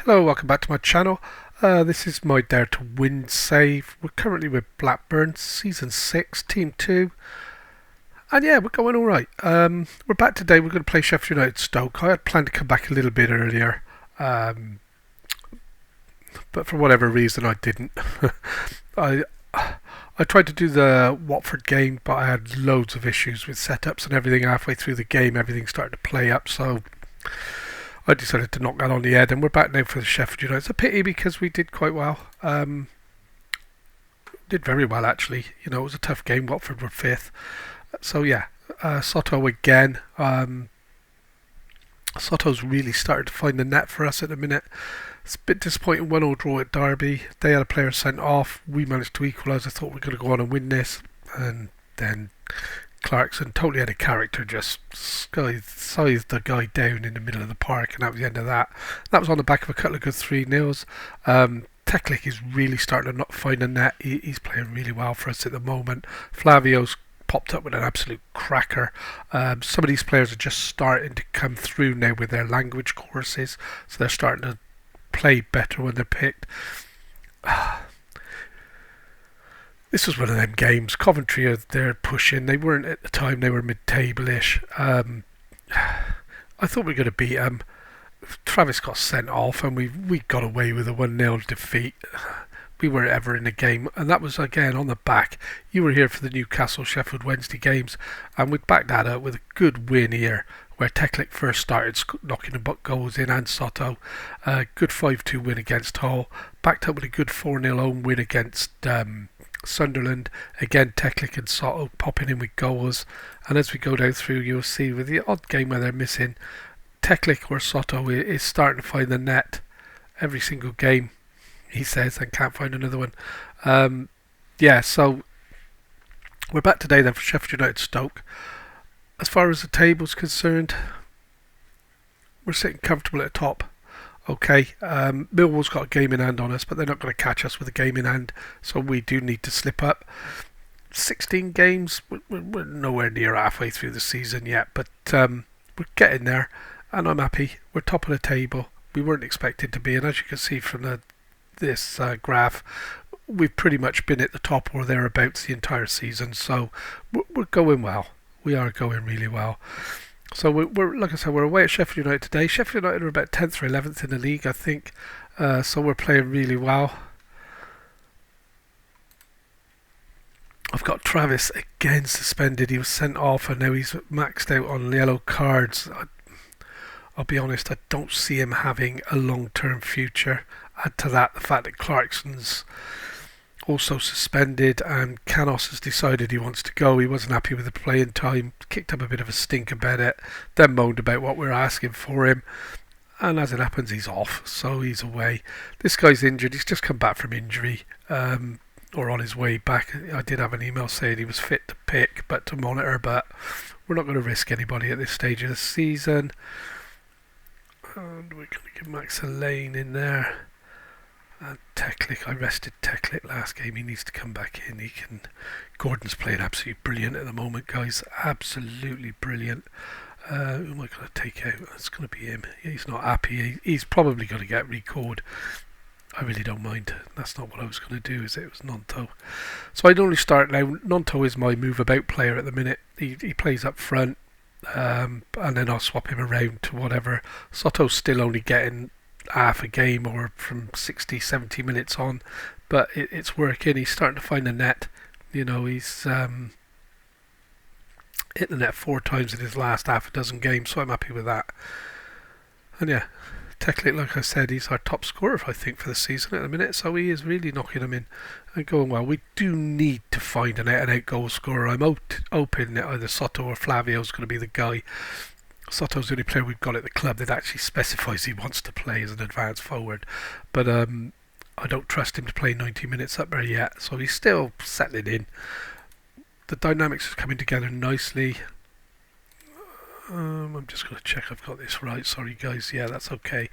Hello, welcome back to my channel. This is my Dare to Win save. We're currently with Blackburn, Season 6, Team 2. And yeah, we're going alright. We're back today. We're going to play Sheffield United Stoke. I had planned to come back a little bit earlier. But for whatever reason I didn't. I I tried to do the Watford game, but I had loads of issues with setups and everything halfway through the game. Everything started to play up, so I decided to knock that on the head, and we're back now for the Sheffield United. It's a pity because we did quite well. Did very well, actually. You know, it was a tough game. Watford were fifth. So, yeah, Soto again. Soto's really started to find the net for us at the minute. It's a bit disappointing 1-0 draw at Derby. They had a player sent off. We managed to equalise. I thought we were going to go on and win this. And then Clarkson totally had a character, just sized the guy down in the middle of the park, and that was the end of that. That was on the back of a couple of good 3-0s. Teklik is really starting to not find a net. He's playing really well for us at the moment. Flavio's popped up with an absolute cracker. Some of these players are just starting to come through now with their language courses, so they're starting to play better when they're picked. This was one of them games. Coventry they're pushing. They weren't at the time. They were mid-table-ish. I thought we were going to beat them. Travis got sent off, and we got away with a 1-0 defeat. We weren't ever in the game, and that was again on the back. You were here for the Newcastle Sheffield Wednesday games, and we'd back that up with a good win here, where Teklik first started knocking the goals in, and Soto. Good 5-2 win against Hull. Backed up with a good 4-0 home win against Sunderland. Again, Teklik and Soto popping in with goals. And as we go down through, you'll see with the odd game where they're missing, Teklik or Soto is starting to find the net every single game, he says, and can't find another one. Yeah, so we're back today then for Sheffield United Stoke. As far as the table's concerned, we're sitting comfortable at the top. Okay, Millwall's got a game in hand on us, but they're not going to catch us with a game in hand, so we do need to slip up. 16 games, we're nowhere near halfway through the season yet, but we're getting there, and I'm happy. We're top of the table. We weren't expected to be, and as you can see from this graph, we've pretty much been at the top or thereabouts the entire season, so we're going well. We are going really well. So we're like I said, we're away at Sheffield United today. Sheffield United are about 10th or 11th in the league, I think. So we're playing really well. I've got Travis again suspended. He was sent off, and now he's maxed out on yellow cards. I'll be honest, I don't see him having a long-term future. Add to that the fact that Clarkson's also suspended, and Canos has decided he wants to go. He wasn't happy with the playing time, kicked up a bit of a stink about it, then moaned about what we're asking for him, and as it happens, he's off, so he's away. This guy's injured. He's just come back from injury, or on his way back. I did have an email saying he was fit to pick, but to monitor, but we're not going to risk anybody at this stage of the season. And we're going to give Max a lane in there. And Teklik, I rested Teklik last game. He needs to come back in. Gordon's playing absolutely brilliant at the moment, guys. Absolutely brilliant. Who am I going to take out? It's going to be him. He's not happy. He's probably going to get recalled. I really don't mind. That's not what I was going to do, is it? It was Nonto. So I'd only start now. Nonto is my move-about player at the minute. He plays up front, and then I'll swap him around to whatever. Soto's still only getting half a game or from 60, 70 minutes on, but it's working. He's starting to find the net. You know, he's hit the net 4 times in his last half a dozen games, so I'm happy with that. And yeah, Teklik, like I said, he's our top scorer, I think, for the season at the minute, so he is really knocking them in and going well. We do need to find an out-and-out goal scorer. I'm hoping that either Soto or Flavio's going to be the guy. Soto's the only player we've got at the club that actually specifies he wants to play as an advanced forward, but I don't trust him to play 90 minutes up there yet, so he's still settling in. The dynamics are coming together nicely. I'm just going to check I've got this right. Sorry guys, yeah, that's okay.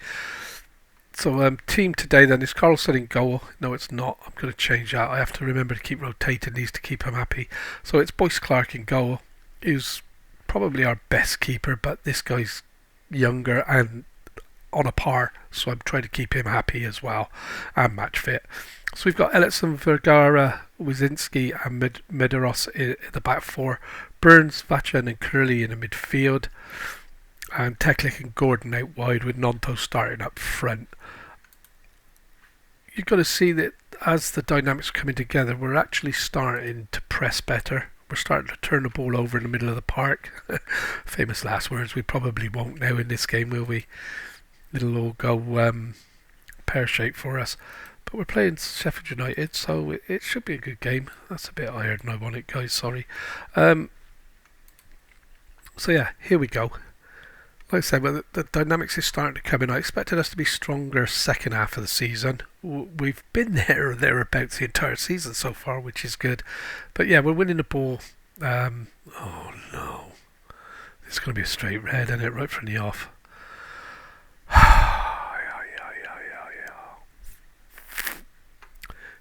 So team today then is Carlson in goal. No, it's not. I'm going to change that. I have to remember to keep rotating these to keep him happy. So it's Boyce Clark in goal, who's probably our best keeper, but this guy's younger and on a par, so I'm trying to keep him happy as well and match fit. So we've got Ellison, Vergara, Wyszynski and Medeiros in the back four, Burns, Vachan and Curley in the midfield, and Teklik and Gordon out wide with Nonto starting up front. You've got to see that as the dynamics are coming together, we're actually starting to press better. We're starting to turn the ball over in the middle of the park. Famous last words. We probably won't now in this game, will we? It'll all go pear-shaped for us. But we're playing Sheffield United, so it should be a good game. That's a bit higher than I want it, guys. Sorry. So yeah, here we go. Like I said, the dynamics is starting to come in. I expected us to be stronger second half of the season. We've been there or thereabouts the entire season so far, which is good. But yeah, we're winning the ball. Oh no. It's going to be a straight red, isn't it? Right from the off.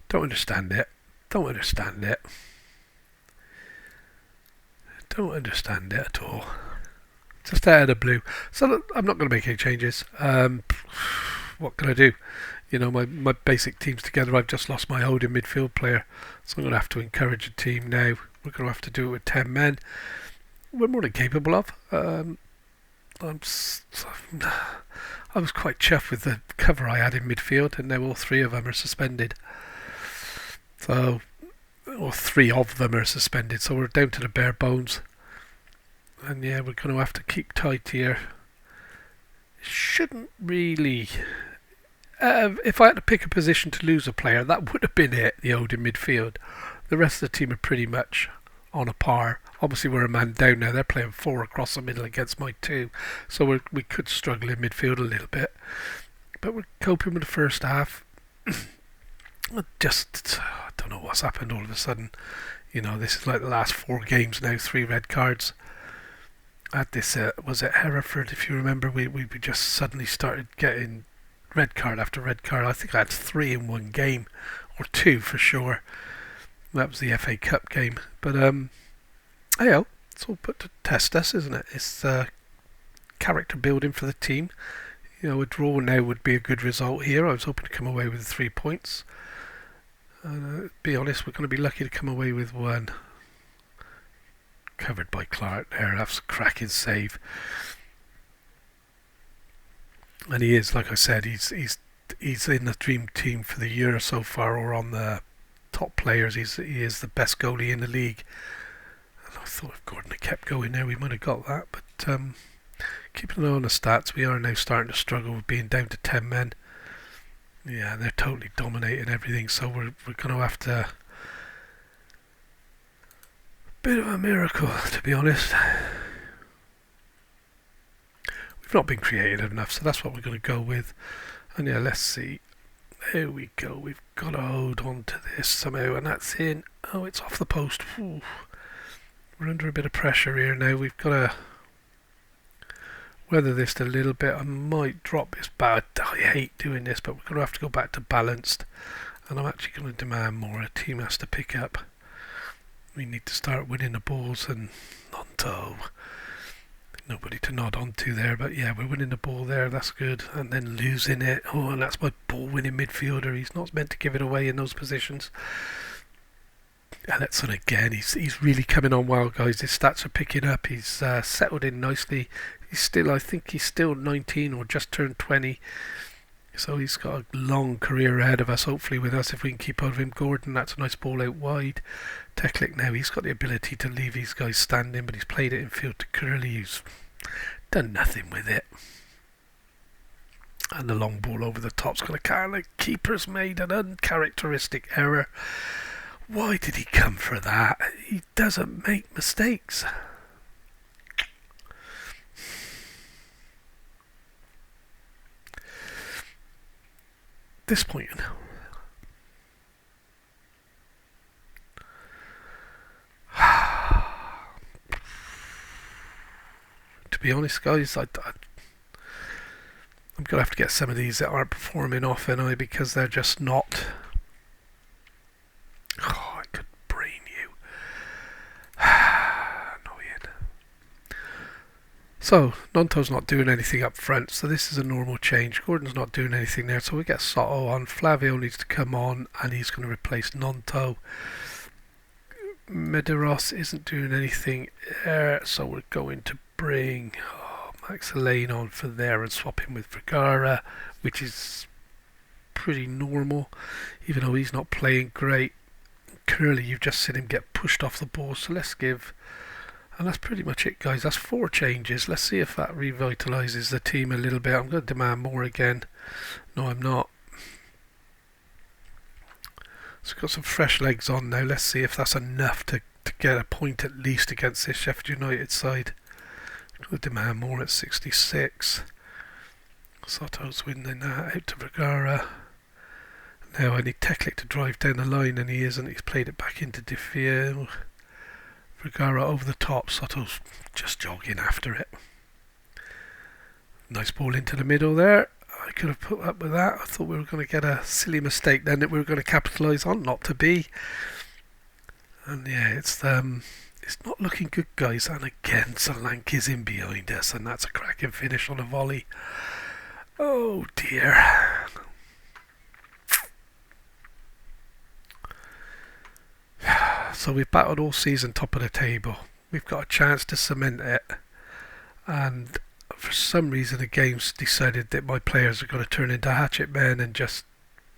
Don't understand it. Don't understand it. Don't understand it at all. Just out of the blue. So look, I'm not going to make any changes. What can I do? You know, my basic team's together. I've just lost my holding midfield player. So I'm going to have to encourage a team now. We're going to have to do it with 10 men. We're more than capable of. I was quite chuffed with the cover I had in midfield, and now all three of them are suspended. So, or three of them are suspended. So we're down to the bare bones. And yeah, we're going to have to keep tight here. Shouldn't really... if I had to pick a position to lose a player, that would have been it, the holding midfield. The rest of the team are pretty much on a par. Obviously, we're a man down now. They're playing 4 across the middle against my 2. So we could struggle in midfield a little bit. But we're coping with the first half. I don't know what's happened all of a sudden. You know, this is like the last 4 games now, 3 red cards. I had this, was it Hereford, if you remember, we just suddenly started getting red card after red card. I think I had 3 in one game, or 2 for sure. That was the FA Cup game. But, hey, it's all put to test us, isn't it? It's character building for the team. You know, a draw now would be a good result here. I was hoping to come away with 3 points. Be honest, we're going to be lucky to come away with 1. Covered by Clark there. That's a cracking save. And he is, like I said, he's in the dream team for the year so far, or on the top players. He is the best goalie in the league. And I thought if Gordon had kept going there, we might have got that. But keeping an eye on the stats, we are now starting to struggle with being down to 10 men. Yeah, they're totally dominating everything. So we're going to have to... Bit of a miracle, to be honest. We've not been creative enough, so that's what we're going to go with. And yeah, let's see. There we go. We've got to hold on to this somehow, and that's in. Oh, it's off the post. Ooh. We're under a bit of pressure here now. We've got to weather this a little bit. I might drop this bad. I hate doing this, but we're going to have to go back to balanced. And I'm actually going to demand more. A team has to pick up. We need to start winning the balls, and Nonto. Nobody to nod on to there, but yeah, we're winning the ball there, that's good. And then losing it. Oh, and that's my ball-winning midfielder. He's not meant to give it away in those positions. Ellison again, he's really coming on well, guys. His stats are picking up. He's settled in nicely. I think he's still 19 or just turned 20. So he's got a long career ahead of us, hopefully, with us, if we can keep hold of him. Gordon, that's a nice ball out wide. Teklik now, he's got the ability to leave these guys standing, but he's played it in field to Curley, who's done nothing with it. And the long ball over the top's got a kind of keeper's made an uncharacteristic error. Why did he come for that? He doesn't make mistakes. Disappointing. To be honest, guys, I'm going to have to get some of these that aren't performing off anyway, because they're just not. Oh, I could brain you. Annoying. So, Nonto's not doing anything up front, so this is a normal change. Gordon's not doing anything there, so we get Soto on. Flavio needs to come on, and he's going to replace Nonto. Medeiros isn't doing anything there, so we're going to bring Max Lane on for there and swap him with Vergara, which is pretty normal, even though he's not playing great. Curly, you've just seen him get pushed off the ball, so let's give... And that's pretty much it, guys. That's 4 changes. Let's see if that revitalises the team a little bit. I'm going to demand more again. No, I'm not. So we've got some fresh legs on now. Let's see if that's enough to get a point at least against this Sheffield United side. I'm going to demand more at 66. Soto's winning that out to Vergara. Now I need Teklik to drive down the line, and he isn't. He's played it back into Defio. Vergara over the top. Soto's just jogging after it. Nice ball into the middle there. I could have put up with that. I thought we were going to get a silly mistake then that we were going to capitalise on. Not to be. And yeah, it's not looking good, guys. And again, Solanke is in behind us, and that's a cracking finish on a volley. Oh dear. So we've battled all season top of the table. We've got a chance to cement it, and for some reason the game's decided that my players are going to turn into hatchet men and just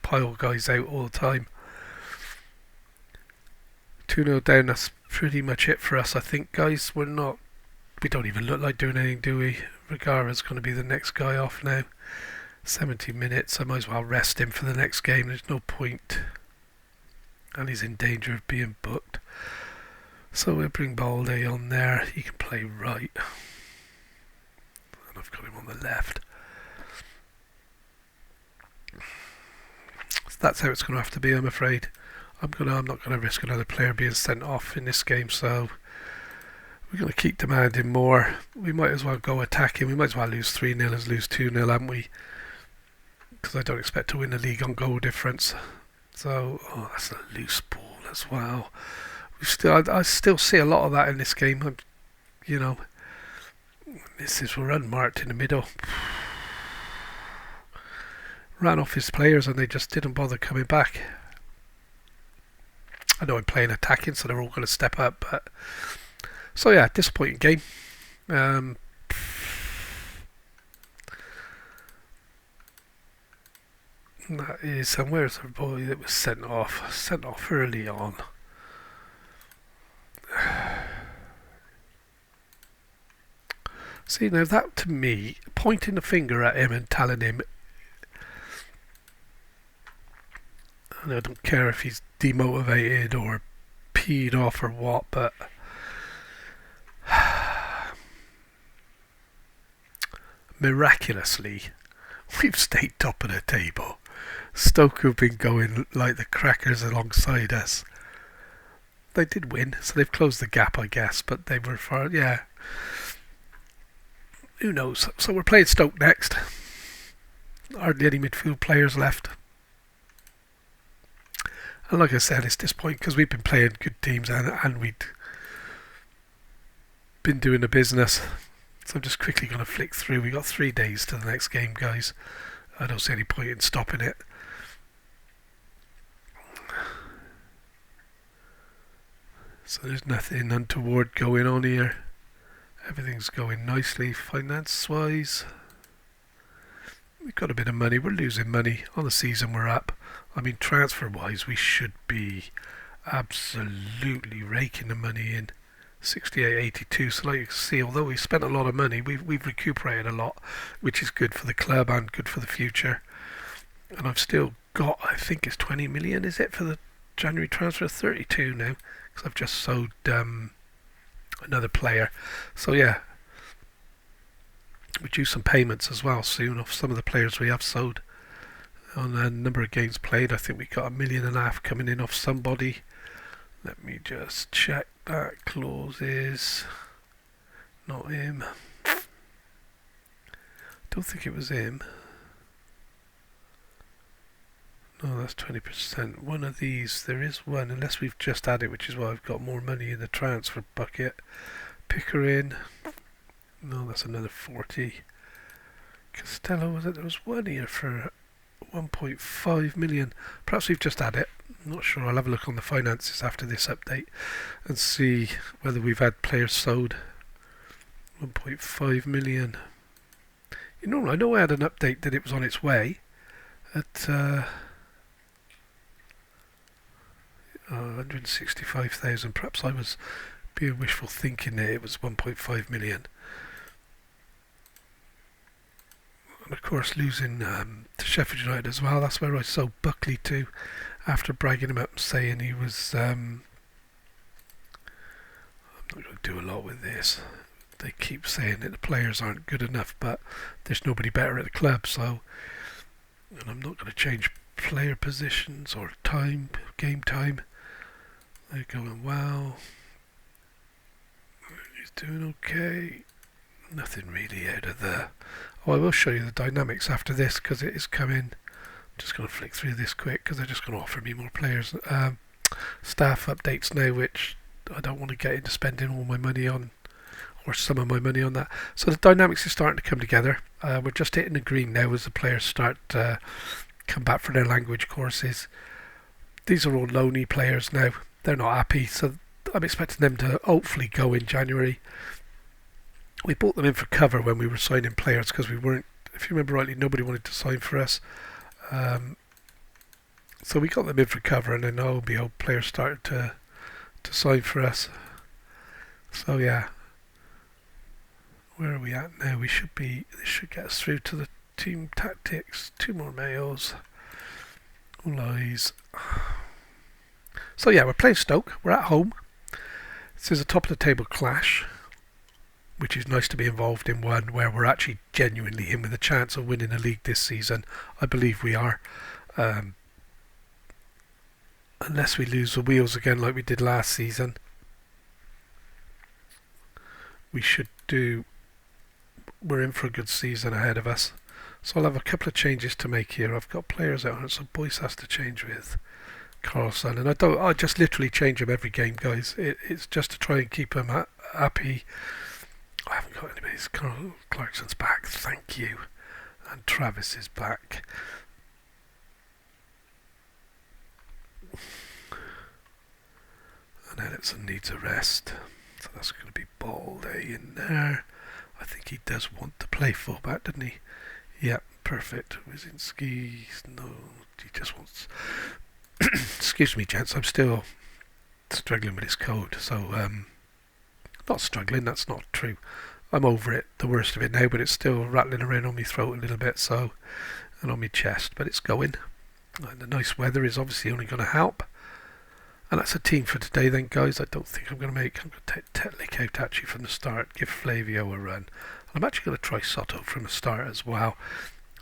pile guys out all the time. 2-0 down, that's pretty much it for us, I think, guys. We don't even look like doing anything, do we? Vergara's going to be the next guy off now. 70 minutes, I might as well rest him for the next game. There's no point. And he's in danger of being booked. So we'll bring Balde on there. He can play right. And I've got him on the left. So that's how it's going to have to be, I'm afraid. I'm not going to risk another player being sent off in this game, so we're going to keep demanding more. We might as well go attacking. We might as well lose 3-0 as lose 2-0, haven't we? Because I don't expect to win the league on goal difference. So, that's a loose ball as well. I still see a lot of that in this game. We're unmarked in the middle. Ran off his players and they just didn't bother coming back. I know I'm playing attacking, so they're all going to step up. But so yeah, disappointing game. That is, and where's the boy that was sent off? Sent off early on. See, now that to me, pointing the finger at him and telling him, and I don't care if he's demotivated or peed off or what, but miraculously, we've stayed top of the table. Stoke have been going like the crackers alongside us. They did win, so they've closed the gap, I guess, but they were far, yeah. Who knows? So we're playing Stoke next. Hardly any midfield players left. And like I said, it's disappointing because we've been playing good teams and we'd been doing the business. So I'm just quickly going to flick through. We've got 3 days to the next game, guys. I don't see any point in stopping it. So there's nothing untoward going on here. Everything's going nicely finance-wise. We've got a bit of money. We're losing money. On the season we're up. I mean, transfer-wise, we should be absolutely raking the money in. 68.82. So like you can see, although we've spent a lot of money, we've recuperated a lot, which is good for the club and good for the future. And I've still got, I think it's 20 million, is it, for the January transfer? 32 now, because I've just sold another player. So yeah, we do some payments as well soon off some of the players we have sold. On a number of games played, I think we got £1.5 million coming in off somebody. Let me just check that. Clauses. Not him. Don't think it was him. No, that's 20%. One of these, there is one, unless we've just added, which is why I've got more money in the transfer bucket. Pickering. No, that's another 40. Costello, was it? There was one here for 1.5 million. Perhaps we've just had it. I'm not sure. I'll have a look on the finances after this update and see whether we've had players sold. 1.5 million. You know, I know I had an update that it was on its way at 165,000. Perhaps I was being wishful thinking that it was 1.5 million. And of course losing to Sheffield United as well. That's where I sold Buckley to after bragging him up and saying he was... I'm not going to do a lot with this. They keep saying that the players aren't good enough, but there's nobody better at the club, so... And I'm not going to change player positions or time, game time. They're going well. He's doing okay. Nothing really out of the... Oh, I will show you the dynamics after this because it is coming. I'm just going to flick through this quick because they're just going to offer me more players. Staff updates now, which I don't want to get into spending all my money on, or some of my money on that. So the dynamics is starting to come together. We're just hitting the green now as the players start to come back for their language courses. These are all loanee players now. They're not happy, so I'm expecting them to hopefully go in January. We bought them in for cover when we were signing players because we weren't, if you remember rightly, nobody wanted to sign for us. So we got them in for cover, and then lo and behold, players started to sign for us. So yeah, where are we at now? We should be, this should get us through to the team tactics. 2 more males. All eyes. So yeah, we're playing Stoke. We're at home. This is a top of the table clash, which is nice to be involved in one where we're actually genuinely in with a chance of winning the league this season. I believe we are. Unless we lose the wheels again like we did last season. We should do... We're in for a good season ahead of us. So I'll have a couple of changes to make here. I've got players out, so Boyce has to change with Carlson. And I just literally change them every game, guys. It's just to try and keep them happy. I haven't got anybody. Carl Clarkson's back, thank you. And Travis is back. And Edison needs a rest. So that's going to be Baldy in there. I think he does want to play fullback, doesn't he? Yep, perfect. Wyszynski, no, he just wants... Excuse me, gents, I'm still struggling with this code. So, not struggling, that's not true. I'm over it, the worst of it now, but it's still rattling around on my throat a little bit, so, and on my chest, but it's going. And the nice weather is obviously only going to help. And that's a team for today then, guys. I don't think I'm going to take Tetlik out actually from the start, give Flavio a run. I'm actually going to try Soto from the start as well.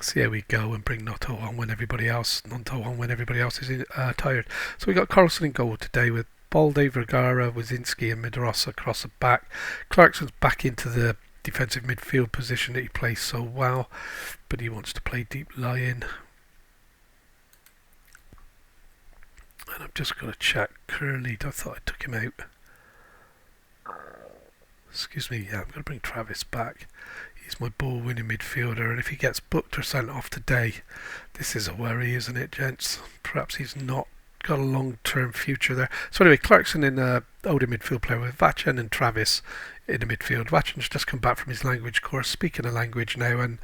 See how we go and bring Nonto on when everybody else is tired. So we got Carlson in goal today with Balde, Vergara, Wyszynski and Midrosa across the back. Clarkson's back into the defensive midfield position that he plays so well, but he wants to play deep lying. And I'm just going to check Curly. I thought I took him out. Excuse me, yeah, I'm going to bring Travis back. He's my ball-winning midfielder, and if he gets booked or sent off today, this is a worry, isn't it, gents? Perhaps he's not got a long-term future there. So anyway, Clarkson in older midfield player with Vachan and Travis in the midfield. Vachan's just come back from his language course, speaking a language now, and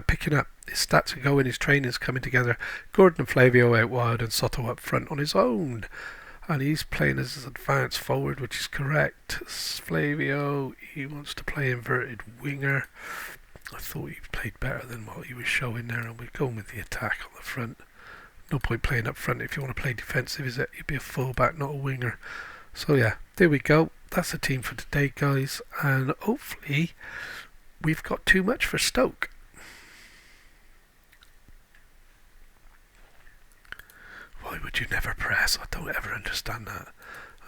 picking up. His stats are going, his training's coming together. Gordon and Flavio out wide and Soto up front on his own. And he's playing as an advanced forward, which is correct. Flavio, he wants to play inverted winger. I thought he played better than what he was showing there, and we're going with the attack on the front. No point playing up front if you want to play defensive, is it? You'd be a fullback, not a winger. So yeah, there we go. That's the team for today, guys. And hopefully we've got too much for Stoke. Why would you never press? I don't ever understand that.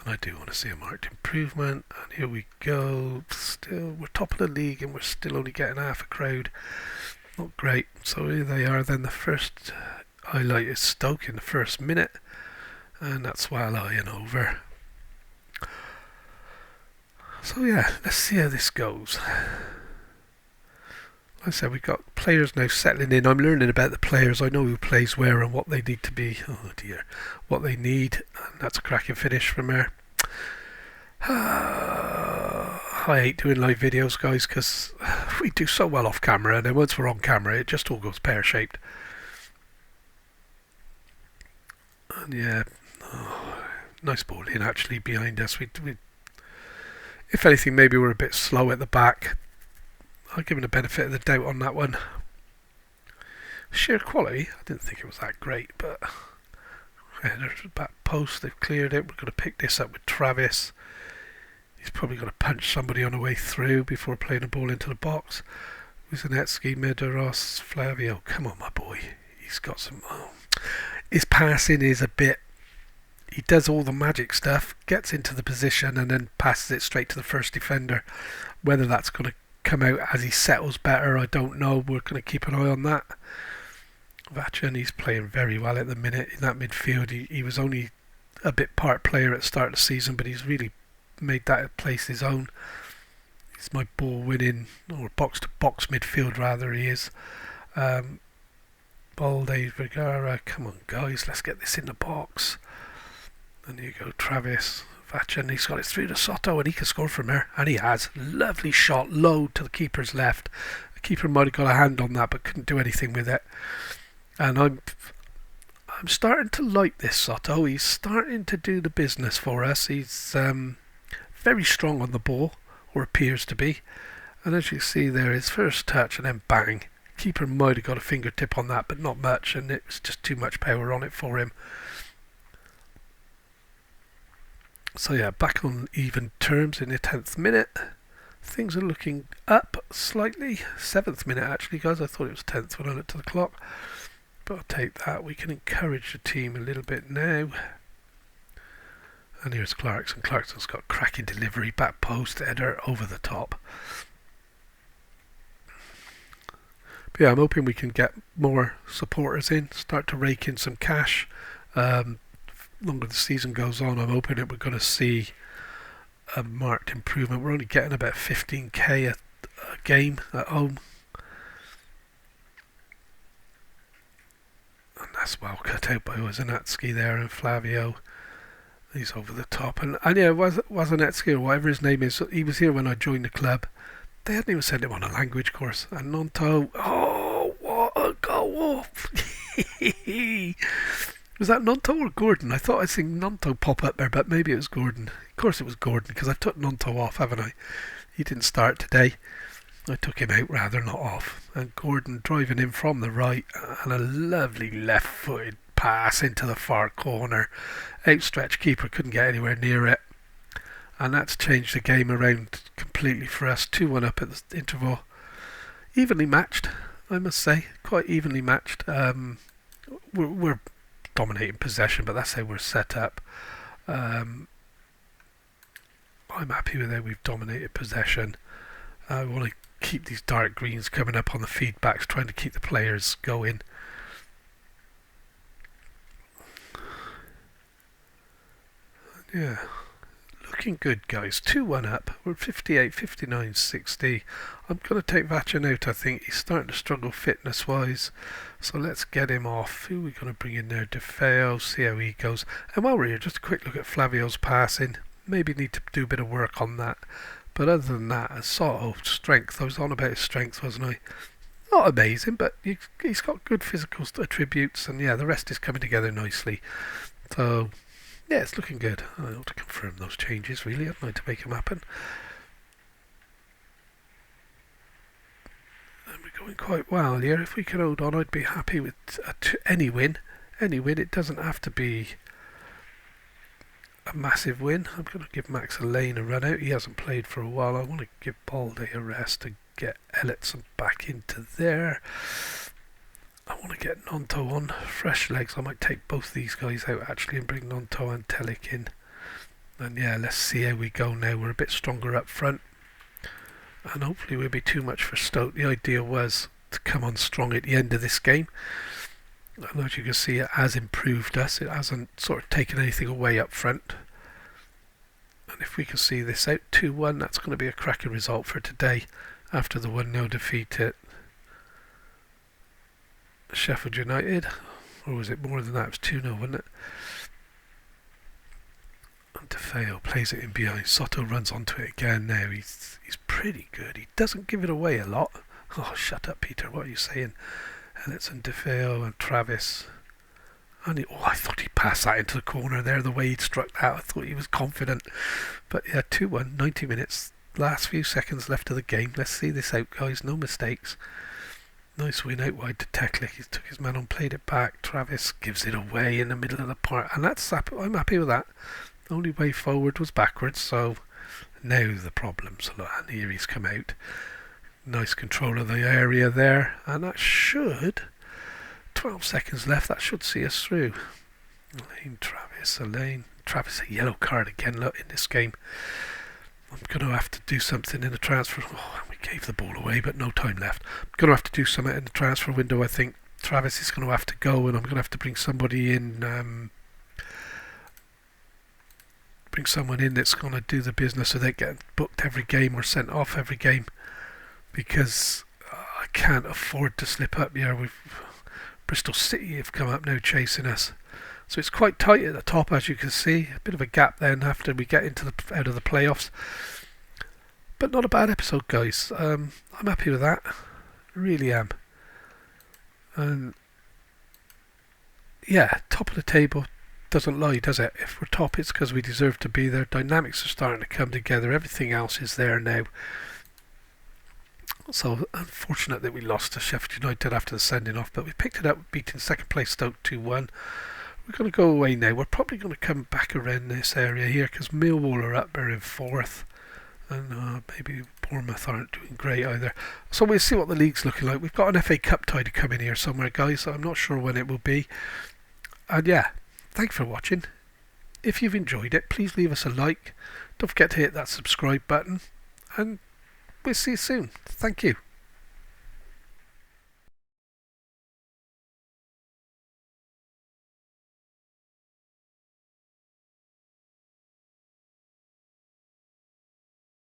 And I do want to see a marked improvement. And here we go. Still, we're top of the league and we're still only getting half a crowd. Not great. So here they are then. The first highlight is Stoke in the first minute. And that's while eyeing over. So yeah, let's see how this goes. I said we've got players now settling in. I'm learning about the players. I know who plays where and what they need to be. Oh dear, what they need. And that's a cracking finish from there. I hate doing live videos, guys, because we do so well off camera, and then once we're on camera, it just all goes pear-shaped. And yeah, nice ball in actually behind us. We, if anything, maybe we're a bit slow at the back. I'll give him the benefit of the doubt on that one. Sheer quality, I didn't think it was that great, but there's the back post, they've cleared it. We're going to pick this up with Travis. He's probably going to punch somebody on the way through before playing the ball into the box. Wizanetsky, Medeiros, Flavio. Come on, my boy. He's got some... Oh. His passing is a bit... He does all the magic stuff, gets into the position and then passes it straight to the first defender. Whether that's going to come out as he settles better, I don't know. We're going to keep an eye on that. Vachin, he's playing very well at the minute in that midfield. He was only a bit part player at the start of the season, but he's really made that place his own. He's my ball winning, or box to box midfield rather, he is. Balde, Vergara, come on guys, let's get this in the box. And here you go, Travis, Vachin, he's got it through to Soto and he can score from there, and he has. Lovely shot, low to the keeper's left. The keeper might have got a hand on that but couldn't do anything with it. And I'm starting to like this Soto. He's starting to do the business for us. He's very strong on the ball, or appears to be. And as you see there, his first touch and then bang. Keeper might have got a fingertip on that, but not much, and it was just too much power on it for him. So yeah, back on even terms in the 10th minute. Things are looking up slightly. 7th minute actually, guys. I thought it was 10th when I looked at the clock. But I'll take that. We can encourage the team a little bit now. And here's Clarkson. Clarkson's got cracking delivery, back post, header, over the top. But yeah, I'm hoping we can get more supporters in, start to rake in some cash. Longer the season goes on, I'm hoping that we're going to see a marked improvement. We're only getting about 15k a game at home. And that's well cut out by Wozniacki there, and Flavio. He's over the top. And yeah, Wozniacki, or whatever his name is, he was here when I joined the club. They hadn't even sent him on a language course. And Nonto, oh, what a go off! Was that Nonto or Gordon? I thought I'd seen Nonto pop up there, but maybe it was Gordon. Of course it was Gordon, because I took Nonto off, haven't I? He didn't start today. I took him out rather, not off. And Gordon driving in from the right, and a lovely left-footed pass into the far corner. Outstretched keeper, couldn't get anywhere near it. And that's changed the game around completely for us. 2-1 up at the interval. Evenly matched, I must say. Quite evenly matched. We're dominating possession, but that's how we're set up. I'm happy with how we've dominated possession. I want to keep these dark greens coming up on the feedbacks, trying to keep the players going. Yeah, looking good, guys. 2-1 up. We're 58, 59, 60. I'm going to take Vachin out, I think. He's starting to struggle fitness-wise. So let's get him off. Who are we going to bring in there? DeFeo, see how he goes. And while we're here, just a quick look at Flavio's passing. Maybe need to do a bit of work on that. But other than that, sort of strength. I was on about his strength, wasn't I? Not amazing, but he's got good physical attributes. And yeah, the rest is coming together nicely. So yeah, it's looking good. I ought to confirm those changes, really. I'd like to make them happen. And we're going quite well here. If we could hold on, I'd be happy with any win. Any win. It doesn't have to be a massive win. I'm going to give Max Lane a run out. He hasn't played for a while. I want to give Balde a rest to get Ellison back into there. I want to get Nonto on fresh legs. I might take both these guys out actually and bring Nonto and Telik in. And yeah, let's see how we go now. We're a bit stronger up front. And hopefully we'll be too much for Stoke. The idea was to come on strong at the end of this game. And as you can see, it has improved us. It hasn't sort of taken anything away up front. And if we can see this out 2-1, that's going to be a cracking result for today after the 1-0 defeat at Sheffield United. Or was it more than that? It was 2-0, wasn't it? And DeFeo plays it in behind. Soto runs onto it again now. He's pretty good. He doesn't give it away a lot. Oh, shut up, Peter. What are you saying? Ellison, DeFeo and Travis. I thought he passed that into the corner there, the way he'd struck that. I thought he was confident. But yeah, 2-1, 90 minutes. Last few seconds left of the game. Let's see this out, guys. No mistakes. Nice win out wide to Teklik. He took his man on, played it back. Travis gives it away in the middle of the park. And I'm happy with that. The only way forward was backwards, so now the problems. And here he's come out. Nice control of the area there. And that should... 12 seconds left. That should see us through. Elaine. Travis, a yellow card again, look, in this game. I'm going to have to do something in the transfer. Oh, we gave the ball away, but no time left. I'm going to have to do something in the transfer window, I think. Travis is going to have to go, and I'm going to have to bring somebody in... bring someone in that's going to do the business so they get booked every game or sent off every game. Because I can't afford to slip up here. Bristol City have come up now chasing us, so it's quite tight at the top, as you can see. A bit of a gap then after we get out of the playoffs, but not a bad episode, guys. I'm happy with that, really am. And yeah, top of the table doesn't lie, does it? If we're top, it's because we deserve to be there. Dynamics are starting to come together. Everything else is there now. So unfortunate that we lost to Sheffield United after the sending off, but we picked it up, beating second place Stoke 2-1. We're going to go away now. We're probably going to come back around this area here because Millwall are up there in 4th, and maybe Bournemouth aren't doing great either. So we'll see what the league's looking like. We've got an FA Cup tie to come in here somewhere, guys. So I'm not sure when it will be. And yeah, thanks for watching. If you've enjoyed it, please leave us a like. Don't forget to hit that subscribe button, and we'll see you soon. Thank you.